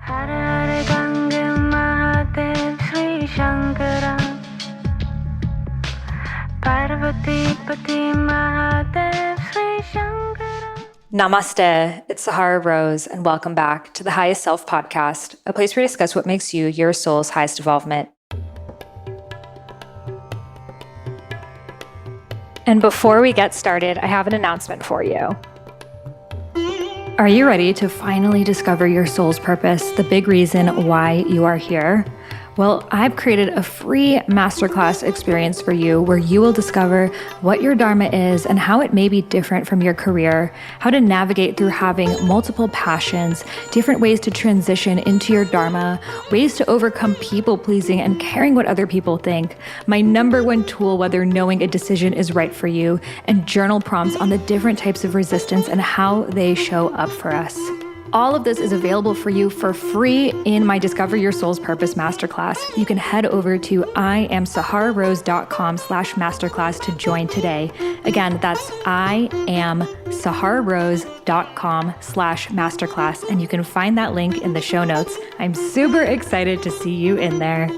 Hare Gange Mahadev Sri Shankara Parvati Pati Mahadev Sri Shankara. Namaste, it's Sahara Rose, and welcome back to the Highest Self podcast, a place where we discuss what makes you your soul's highest evolvement. And before we get started, I have an announcement for you. Are you ready to finally discover your soul's purpose, the big reason why you are here? Well, I've created a free masterclass experience for you where you will discover what your Dharma is and how it may be different from your career, how to navigate through having multiple passions, different ways to transition into your Dharma, ways to overcome people-pleasing and caring what other people think, my number one tool whether knowing a decision is right for you, and journal prompts on the different types of resistance and how they show up for us. All of this is available for you for free in my Discover Your Soul's Purpose Masterclass. You can head over to iamsahararose.com/masterclass to join today. Again, that's iamsahararose.com/masterclass, and you can find that link in the show notes. I'm super excited to see you in there.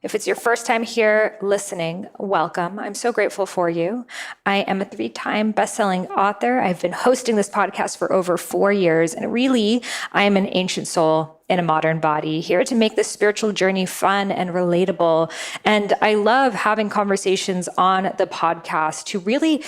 If it's your first time here listening, welcome. I'm so grateful for you. I am a 3-time best-selling author. I've been hosting this podcast for over 4 years, and really, I am an ancient soul in a modern body, here to make this spiritual journey fun and relatable. And I love having conversations on the podcast to really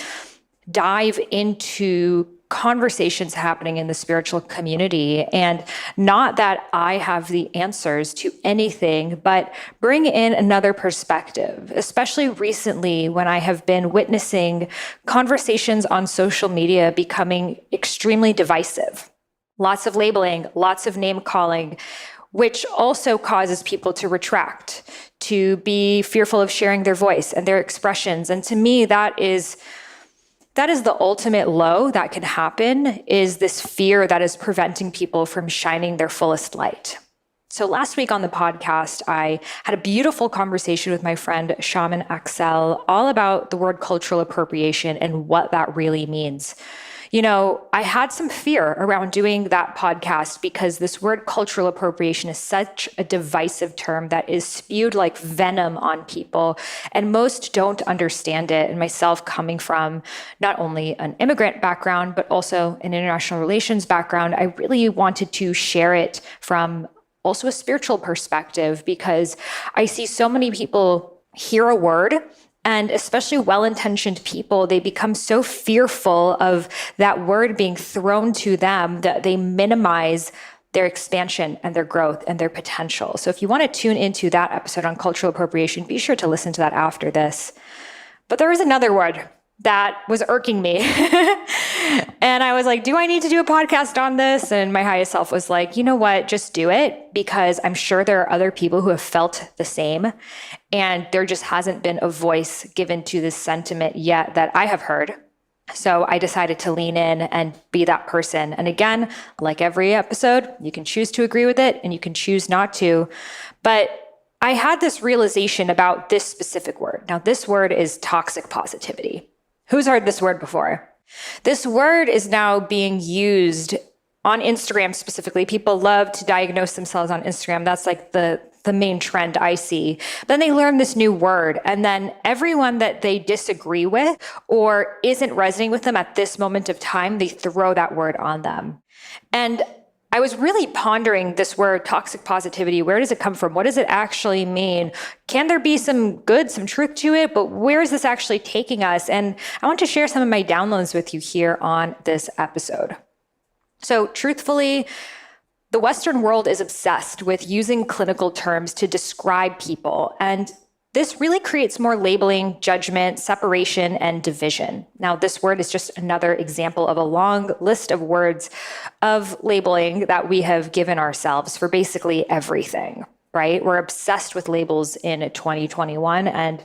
dive into conversations happening in the spiritual community. And not that I have the answers to anything, but bring in another perspective, especially recently when I have been witnessing conversations on social media becoming extremely divisive. Lots of labeling, lots of name calling, which also causes people to retract, to be fearful of sharing their voice and their expressions. And to me, that is the ultimate low that can happen, is this fear that is preventing people from shining their fullest light. So last week on the podcast, I had a beautiful conversation with my friend Shaman Axel all about the word cultural appropriation and what that really means. You know, I had some fear around doing that podcast because this word cultural appropriation is such a divisive term that is spewed like venom on people, and most don't understand it. And myself, coming from not only an immigrant background, but also an international relations background, I really wanted to share it from also a spiritual perspective, because I see so many people hear a word, and especially well-intentioned people, they become so fearful of that word being thrown to them that they minimize their expansion and their growth and their potential. So if you want to tune into that episode on cultural appropriation, be sure to listen to that after this. But there was another word that was irking me. And I was like, do I need to do a podcast on this? And my highest self was like, you know what, just do it, because I'm sure there are other people who have felt the same. And there just hasn't been a voice given to this sentiment yet that I have heard. So I decided to lean in and be that person. And again, like every episode, you can choose to agree with it and you can choose not to. But I had this realization about this specific word. Now, this word is toxic positivity. Who's heard this word before? This word is now being used on Instagram specifically. People love to diagnose themselves on Instagram. That's like the main trend I see. Then they learn this new word, and then everyone that they disagree with or isn't resonating with them at this moment of time, they throw that word on them. And I was really pondering this word, toxic positivity. Where does it come from? What does it actually mean? Can there be some good, some truth to it? But where is this actually taking us? And I want to share some of my downloads with you here on this episode. So truthfully, the Western world is obsessed with using clinical terms to describe people. And this really creates more labeling, judgment, separation, and division. Now, this word is just another example of a long list of words of labeling that we have given ourselves for basically everything, right? We're obsessed with labels in 2021, and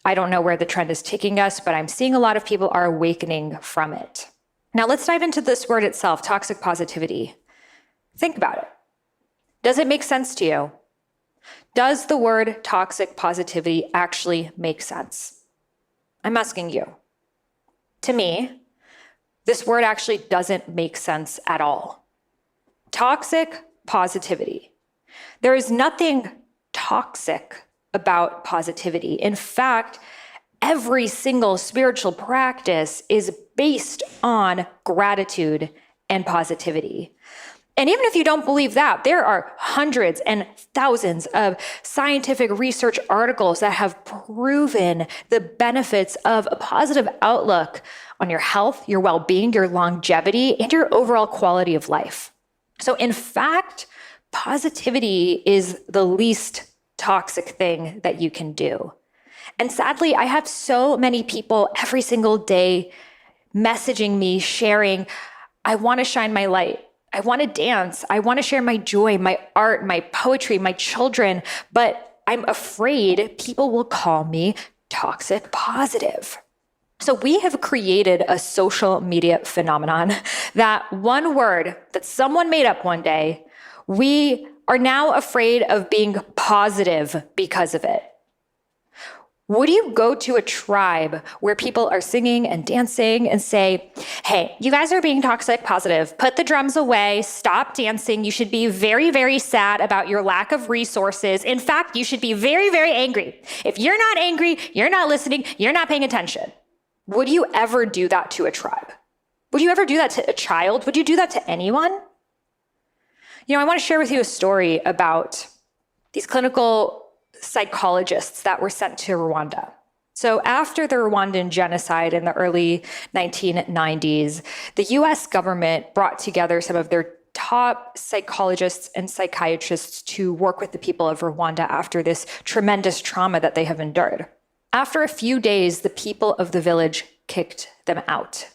I don't know where the trend is taking us, but I'm seeing a lot of people are awakening from it. Now, let's dive into this word itself, toxic positivity. Think about it. Does it make sense to you? Does the word toxic positivity actually make sense? I'm asking you. To me, This word actually doesn't make sense at all. Toxic positivity. There is nothing toxic about positivity. In fact, every single spiritual practice is based on gratitude and positivity. And even if you don't believe that, there are hundreds and thousands of scientific research articles that have proven the benefits of a positive outlook on your health, your well-being, your longevity, and your overall quality of life. So in fact, positivity is the least toxic thing that you can do. And sadly, I have so many people every single day messaging me, sharing, I want to shine my light. I want to dance. I want to share my joy, my art, my poetry, my children, but I'm afraid people will call me toxic positive. So we have created a social media phenomenon that one word that someone made up one day, we are now afraid of being positive because of it. Would you go to a tribe where people are singing and dancing and say, hey, you guys are being toxic positive, put the drums away, stop dancing, you should be very, very sad about your lack of resources. In fact, you should be very, very angry. If you're not angry, you're not listening, you're not paying attention. Would you ever do that to a tribe? Would you ever do that to a child? Would you do that to anyone? You know, I want to share with you a story about these clinical psychologists that were sent to Rwanda. So after the Rwandan genocide in the early 1990s, the US government brought together some of their top psychologists and psychiatrists to work with the people of Rwanda after this tremendous trauma that they have endured. After a few days, the people of the village kicked them out.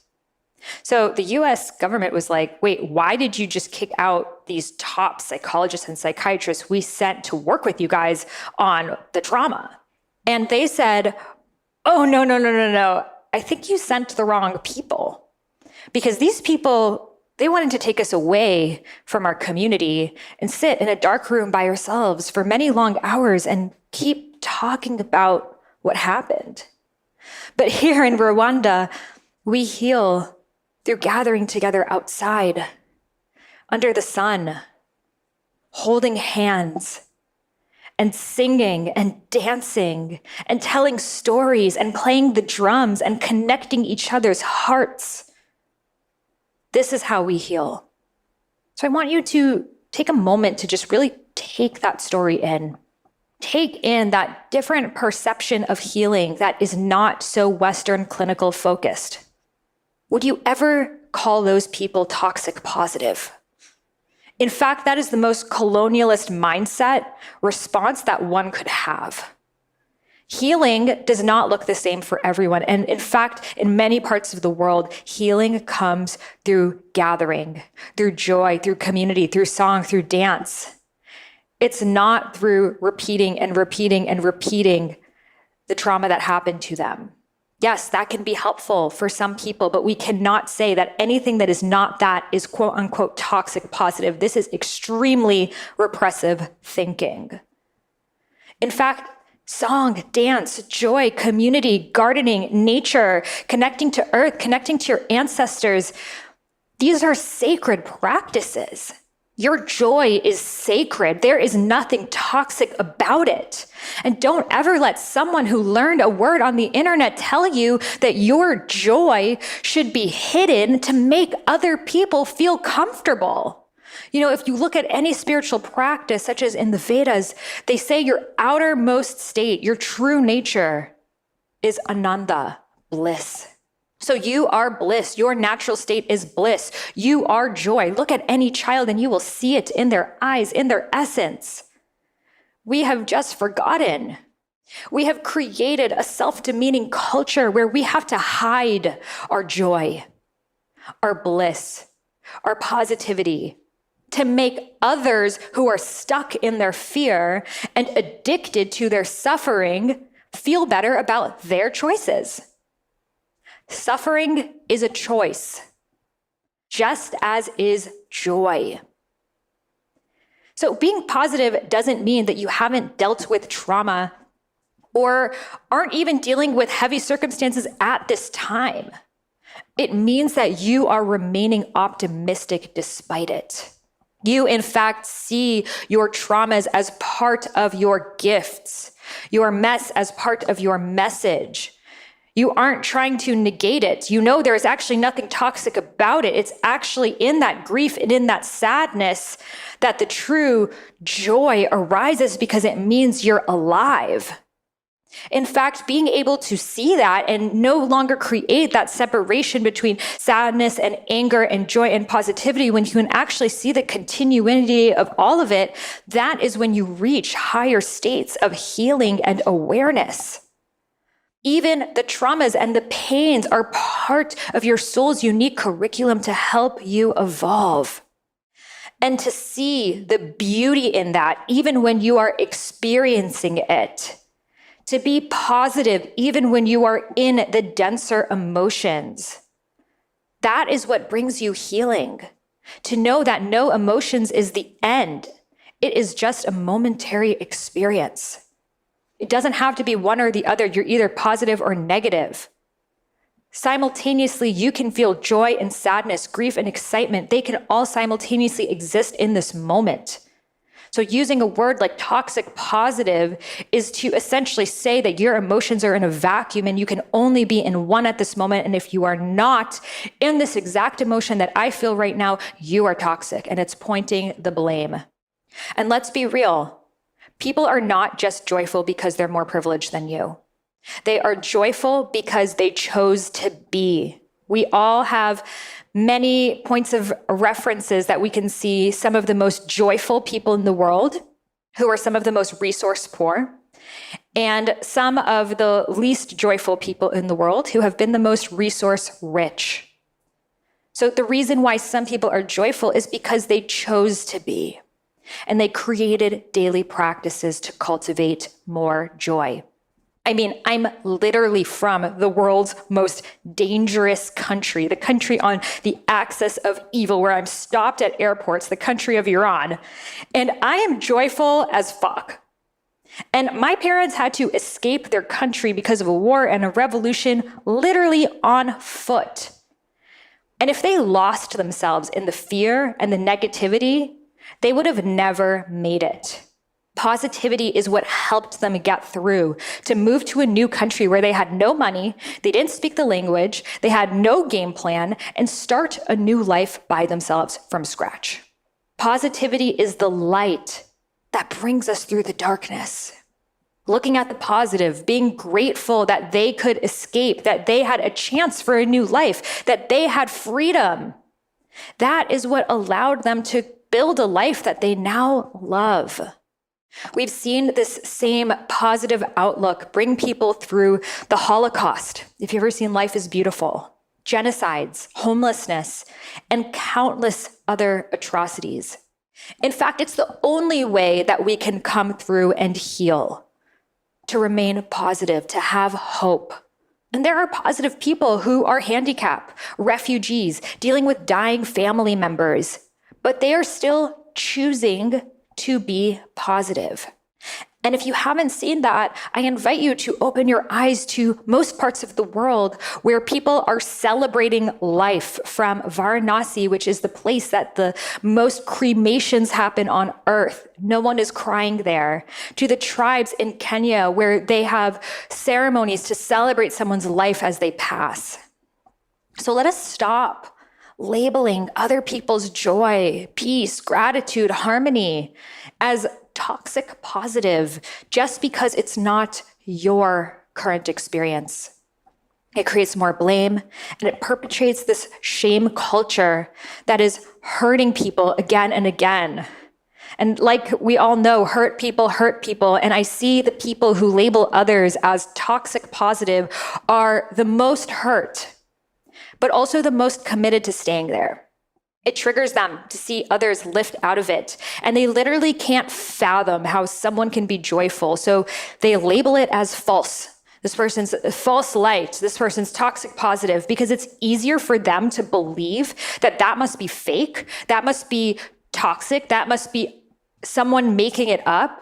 So the US government was like, wait, why did you just kick out these top psychologists and psychiatrists we sent to work with you guys on the trauma? And they said, oh, no. I think you sent the wrong people. Because these people, they wanted to take us away from our community and sit in a dark room by ourselves for many long hours and keep talking about what happened. But here in Rwanda, we heal through gathering together outside, under the sun, holding hands, and singing and dancing and telling stories and playing the drums and connecting each other's hearts. This is how we heal. So I want you to take a moment to just really take that story in. Take in that different perception of healing that is not so Western clinical focused. Would you ever call those people toxic positive? In fact, that is the most colonialist mindset response that one could have. Healing does not look the same for everyone. And in fact, in many parts of the world, healing comes through gathering, through joy, through community, through song, through dance. It's not through repeating the trauma that happened to them. Yes, that can be helpful for some people, but we cannot say that anything that is not that is quote unquote toxic positive. This is extremely repressive thinking. In fact, song, dance, joy, community, gardening, nature, connecting to earth, connecting to your ancestors, these are sacred practices. Your joy is sacred. There is nothing toxic about it. And don't ever let someone who learned a word on the internet tell you that your joy should be hidden to make other people feel comfortable. You know, if you look at any spiritual practice, such as in the Vedas, they say your outermost state, your true nature, is ananda, bliss. So you are bliss. Your natural state is bliss. You are joy. Look at any child and you will see it in their eyes, in their essence. We have just forgotten. We have created a self-demeaning culture where we have to hide our joy, our bliss, our positivity, to make others who are stuck in their fear and addicted to their suffering feel better about their choices. Suffering is a choice, just as is joy. So being positive doesn't mean that you haven't dealt with trauma or aren't even dealing with heavy circumstances at this time. It means that you are remaining optimistic despite it. You, in fact, see your traumas as part of your gifts, your mess as part of your message. You aren't trying to negate it. You know there is actually nothing toxic about it. It's actually in that grief and in that sadness that the true joy arises because it means you're alive. In fact, being able to see that and no longer create that separation between sadness and anger and joy and positivity, when you can actually see the continuity of all of it, that is when you reach higher states of healing and awareness. Even the traumas and the pains are part of your soul's unique curriculum to help you evolve. And to see the beauty in that, even when you are experiencing it. To be positive, even when you are in the denser emotions. That is what brings you healing. To know that no emotions is the end. It is just a momentary experience. It doesn't have to be one or the other. You're either positive or negative. Simultaneously, you can feel joy and sadness, grief and excitement. They can all simultaneously exist in this moment. So using a word like toxic positive is to essentially say that your emotions are in a vacuum and you can only be in one at this moment. And if you are not in this exact emotion that I feel right now, you are toxic, and it's pointing the blame. And let's be real. People are not just joyful because they're more privileged than you. They are joyful because they chose to be. We all have many points of references that we can see some of the most joyful people in the world, who are some of the most resource poor, and some of the least joyful people in the world who have been the most resource rich. So the reason why some people are joyful is because they chose to be. And they created daily practices to cultivate more joy. I mean, I'm literally from the world's most dangerous country, the country on the axis of evil, where I'm stopped at airports, the country of Iran. And I am joyful as fuck. And my parents had to escape their country because of a war and a revolution literally on foot. And if they lost themselves in the fear and the negativity, they would have never made it. Positivity is what helped them get through, to move to a new country where they had no money, they didn't speak the language, they had no game plan, and start a new life by themselves from scratch. Positivity is the light that brings us through the darkness. Looking at the positive, being grateful that they could escape, that they had a chance for a new life, that they had freedom. That is what allowed them to build a life that they now love. We've seen this same positive outlook bring people through the Holocaust. If you've ever seen Life is Beautiful, genocides, homelessness, and countless other atrocities. In fact, it's the only way that we can come through and heal, to remain positive, to have hope. And there are positive people who are handicapped, refugees, dealing with dying family members, but they are still choosing to be positive. And if you haven't seen that, I invite you to open your eyes to most parts of the world where people are celebrating life, from Varanasi, which is the place that the most cremations happen on earth. No one is crying there. To the tribes in Kenya, where they have ceremonies to celebrate someone's life as they pass. So let us stop labeling other people's joy, peace, gratitude, harmony as toxic positive just because it's not your current experience. It creates more blame, and it perpetrates this shame culture that is hurting people again and again. And like we all know, hurt people hurt people. And I see the people who label others as toxic positive are the most hurt, but also the most committed to staying there. It triggers them to see others lift out of it. And they literally can't fathom how someone can be joyful. So they label it as false. This person's false light, this person's toxic positive, because it's easier for them to believe that that must be fake, that must be toxic, that must be someone making it up,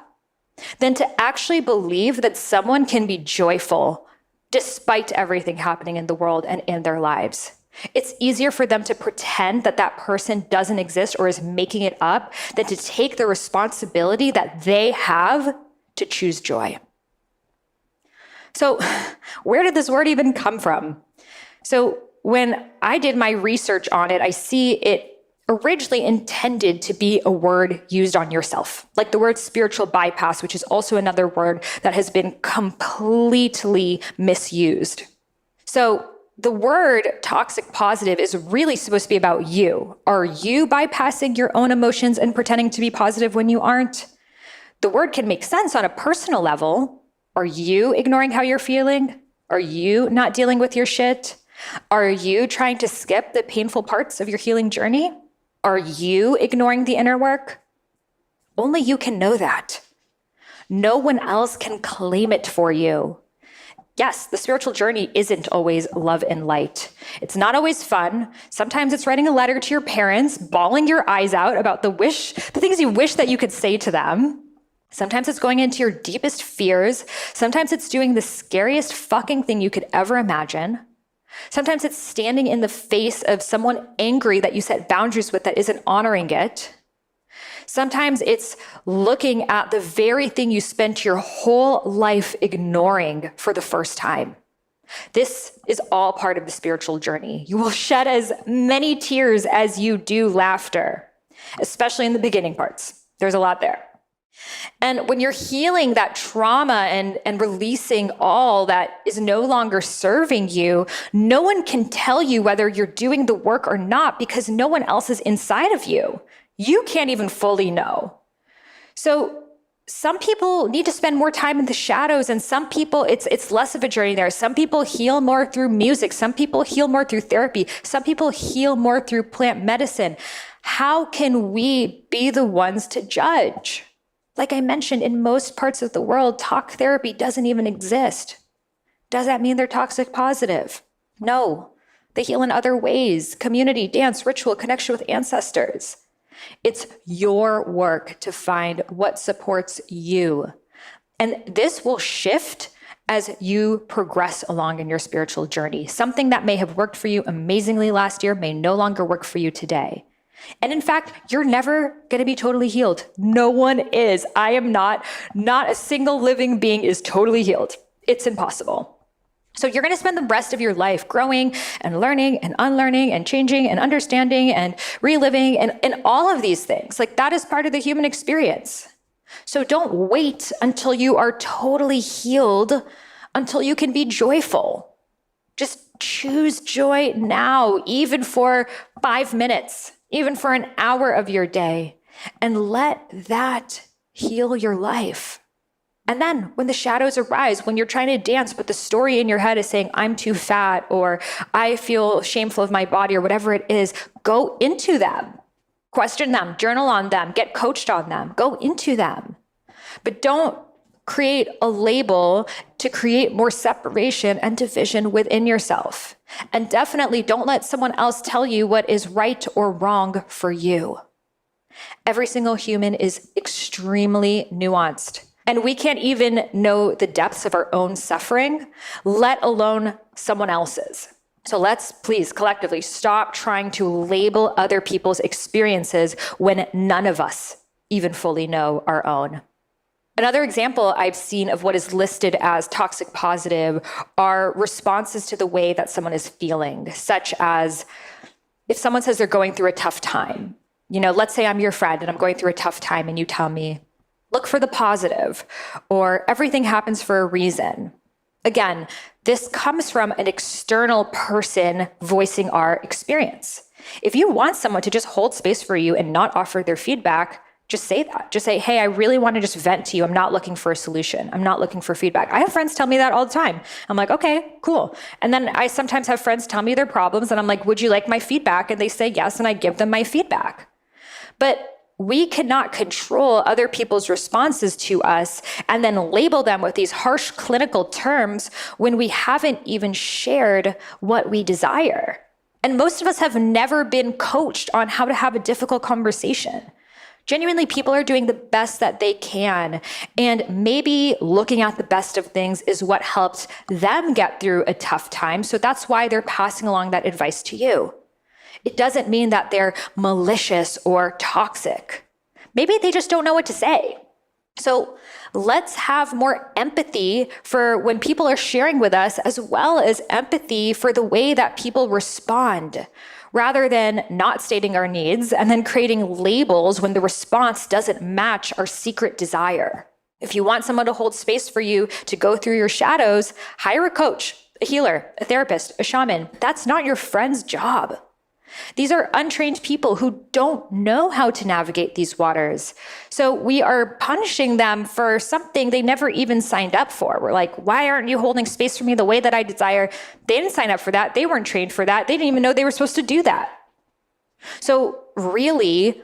than to actually believe that someone can be joyful despite everything happening in the world and in their lives. It's easier for them to pretend that that person doesn't exist or is making it up than to take the responsibility that they have to choose joy. So where did this word even come from? So when I did my research on it, I see it originally intended to be a word used on yourself, like the word spiritual bypass, which is also another word that has been completely misused. So the word toxic positive is really supposed to be about you. Are you bypassing your own emotions and pretending to be positive when you aren't? The word can make sense on a personal level. Are you ignoring how you're feeling? Are you not dealing with your shit? Are you trying to skip the painful parts of your healing journey? Are you ignoring the inner work? Only you can know that. No one else can claim it for you. Yes, the spiritual journey isn't always love and light. It's not always fun. Sometimes it's writing a letter to your parents, bawling your eyes out about the things you wish that you could say to them. Sometimes it's going into your deepest fears. Sometimes it's doing the scariest fucking thing you could ever imagine. Sometimes it's standing in the face of someone angry that you set boundaries with that isn't honoring it. Sometimes it's looking at the very thing you spent your whole life ignoring for the first time. This is all part of the spiritual journey. You will shed as many tears as you do laughter, especially in the beginning parts. There's a lot there. And when you're healing that trauma and releasing all that is no longer serving you, no one can tell you whether you're doing the work or not because no one else is inside of you. You can't even fully know. So some people need to spend more time in the shadows, and some people, it's less of a journey there. Some people heal more through music. Some people heal more through therapy. Some people heal more through plant medicine. How can we be the ones to judge? Like I mentioned, in most parts of the world, talk therapy doesn't even exist. Does that mean they're toxic positive? No, they heal in other ways: community, dance, ritual, connection with ancestors. It's your work to find what supports you. And this will shift as you progress along in your spiritual journey. Something that may have worked for you amazingly last year may no longer work for you today. And in fact, you're never going to be totally healed. No one is. I am not. Not a single living being is totally healed. It's impossible. So you're going to spend the rest of your life growing and learning and unlearning and changing and understanding and reliving and all of these things. Like, that is part of the human experience. So don't wait until you are totally healed until you can be joyful. Just choose joy now, even for 5 minutes, even for an hour of your day, and let that heal your life. And then when the shadows arise, when you're trying to dance, but the story in your head is saying, I'm too fat, or I feel shameful of my body, or whatever it is, go into them. Question them, journal on them, get coached on them, go into them. But don't create a label to create more separation and division within yourself. And definitely don't let someone else tell you what is right or wrong for you. Every single human is extremely nuanced. And we can't even know the depths of our own suffering, let alone someone else's. So let's please collectively stop trying to label other people's experiences when none of us even fully know our own. Another example I've seen of what is listed as toxic positive are responses to the way that someone is feeling, such as if someone says they're going through a tough time. Let's say I'm your friend and I'm going through a tough time and you tell me, look for the positive, or everything happens for a reason. Again, this comes from an external person voicing our experience. If you want someone to just hold space for you and not offer their feedback, just say that. Just say, hey, I really want to just vent to you. I'm not looking for a solution. I'm not looking for feedback. I have friends tell me that all the time. I'm like, okay, cool. And then I sometimes have friends tell me their problems and I'm like, would you like my feedback? And they say yes, and I give them my feedback. But we cannot control other people's responses to us and then label them with these harsh clinical terms when we haven't even shared what we desire. And most of us have never been coached on how to have a difficult conversation. Genuinely, people are doing the best that they can. And maybe looking at the best of things is what helped them get through a tough time. So that's why they're passing along that advice to you. It doesn't mean that they're malicious or toxic. Maybe they just don't know what to say. So let's have more empathy for when people are sharing with us, as well as empathy for the way that people respond, rather than not stating our needs and then creating labels when the response doesn't match our secret desire. If you want someone to hold space for you to go through your shadows, hire a coach, a healer, a therapist, a shaman. That's not your friend's job. These are untrained people who don't know how to navigate these waters. So we are punishing them for something they never even signed up for. We're like, why aren't you holding space for me the way that I desire? They didn't sign up for that. They weren't trained for that. They didn't even know they were supposed to do that. So really,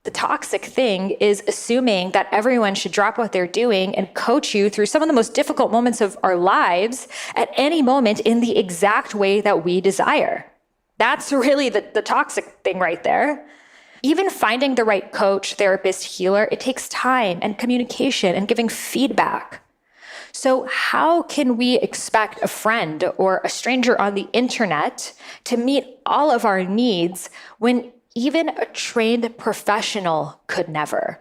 the toxic thing is assuming that everyone should drop what they're doing and coach you through some of the most difficult moments of our lives at any moment in the exact way that we desire. That's really the toxic thing right there. Even finding the right coach, therapist, healer, it takes time and communication and giving feedback. So how can we expect a friend or a stranger on the internet to meet all of our needs when even a trained professional could never?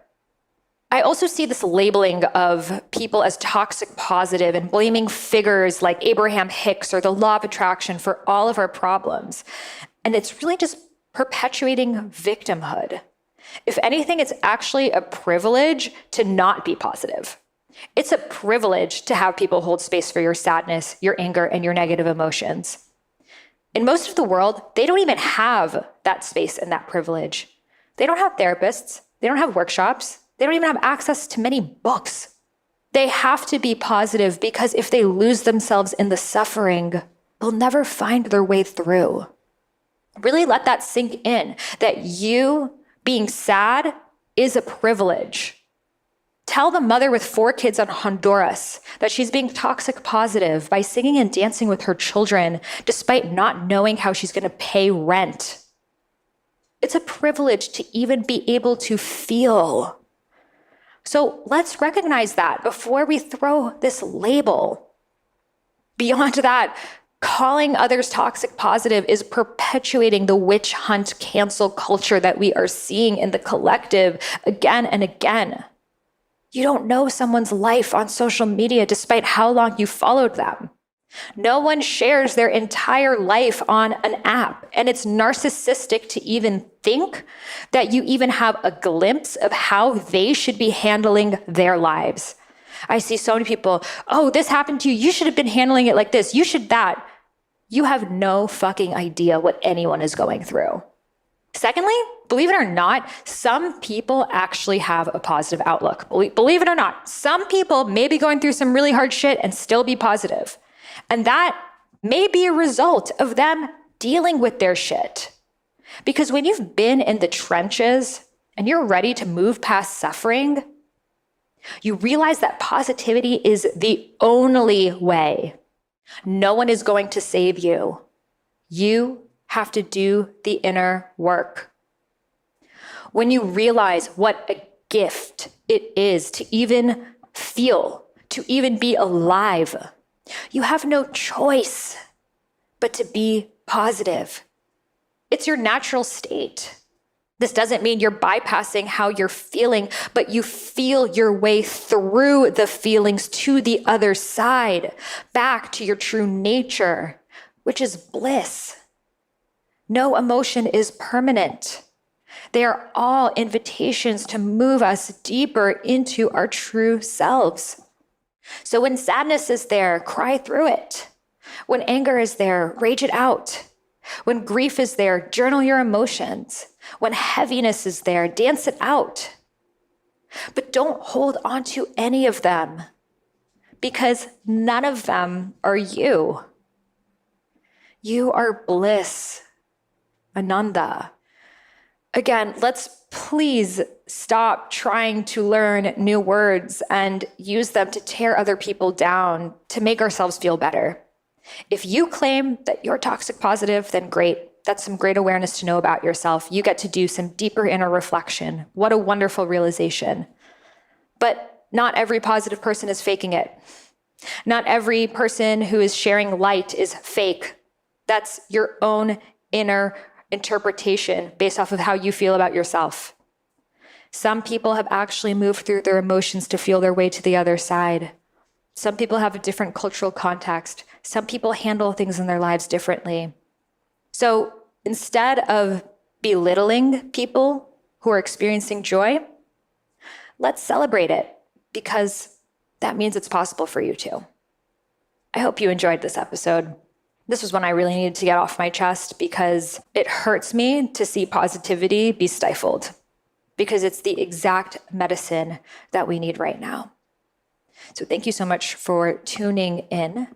I also see this labeling of people as toxic positive and blaming figures like Abraham Hicks or the law of attraction for all of our problems. And it's really just perpetuating victimhood. If anything, it's actually a privilege to not be positive. It's a privilege to have people hold space for your sadness, your anger, and your negative emotions. In most of the world, they don't even have that space and that privilege. They don't have therapists. They don't have workshops. They don't even have access to many books. They have to be positive because if they lose themselves in the suffering, they'll never find their way through. Really let that sink in, that you being sad is a privilege. Tell the mother with 4 kids on Honduras that she's being toxic positive by singing and dancing with her children despite not knowing how she's going to pay rent. It's a privilege to even be able to feel. So let's recognize that before we throw this label. Beyond that, calling others toxic positive is perpetuating the witch hunt cancel culture that we are seeing in the collective again and again. You don't know someone's life on social media despite how long you followed them. No one shares their entire life on an app, and it's narcissistic to even think that you even have a glimpse of how they should be handling their lives. I see so many people, oh, this happened to you. You should have been handling it like this. You should that. You have no fucking idea what anyone is going through. Secondly, believe it or not, some people actually have a positive outlook. Believe it or not, some people may be going through some really hard shit and still be positive. And that may be a result of them dealing with their shit. Because when you've been in the trenches and you're ready to move past suffering, you realize that positivity is the only way. No one is going to save you. You have to do the inner work. When you realize what a gift it is to even feel, to even be alive, you have no choice but to be positive. It's your natural state. This doesn't mean you're bypassing how you're feeling, but you feel your way through the feelings to the other side, back to your true nature, which is bliss. No emotion is permanent. They are all invitations to move us deeper into our true selves. So when sadness is there, cry through it. When anger is there, rage it out. When grief is there, journal your emotions. When heaviness is there, dance it out. But don't hold on to any of them, because none of them are you. You are bliss, Ananda. Again, let's please stop trying to learn new words and use them to tear other people down to make ourselves feel better. If you claim that you're toxic positive, then great. That's some great awareness to know about yourself. You get to do some deeper inner reflection. What a wonderful realization. But not every positive person is faking it. Not every person who is sharing light is fake. That's your own inner interpretation based off of how you feel about yourself. Some people have actually moved through their emotions to feel their way to the other side. Some people have a different cultural context. Some people handle things in their lives differently. So instead of belittling people who are experiencing joy, let's celebrate it, because that means it's possible for you too. I hope you enjoyed this episode. This was one I really needed to get off my chest, because it hurts me to see positivity be stifled, because it's the exact medicine that we need right now. So thank you so much for tuning in.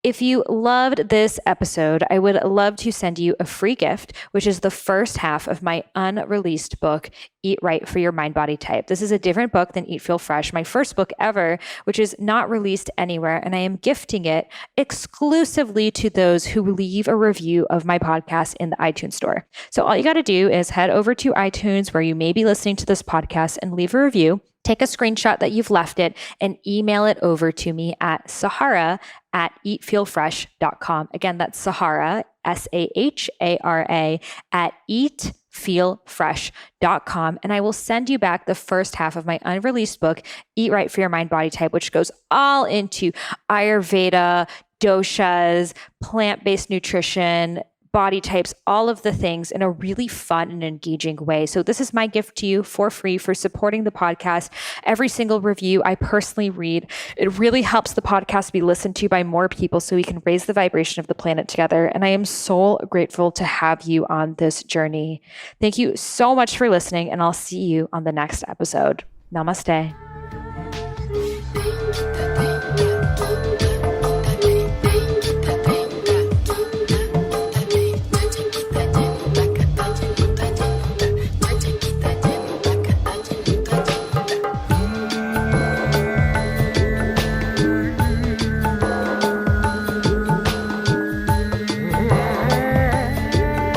If you loved this episode, I would love to send you a free gift, which is the first half of my unreleased book, Eat Right for Your Mind Body Type. This is a different book than Eat Feel Fresh, my first book ever, which is not released anywhere. And I am gifting it exclusively to those who leave a review of my podcast in the iTunes store. So all you got to do is head over to iTunes, where you may be listening to this podcast, and leave a review. Take a screenshot that you've left it and email it over to me at Sahara@eatfeelfresh.com. Again, that's Sahara, Sahara, at eatfeelfresh.com. And I will send you back the first half of my unreleased book, Eat Right for Your Mind Body Type, which goes all into Ayurveda, doshas, plant-based nutrition, body types, all of the things in a really fun and engaging way. So this is my gift to you for free for supporting the podcast. Every single review I personally read. It really helps the podcast be listened to by more people, so we can raise the vibration of the planet together. And I am so grateful to have you on this journey. Thank you so much for listening, and I'll see you on the next episode. Namaste.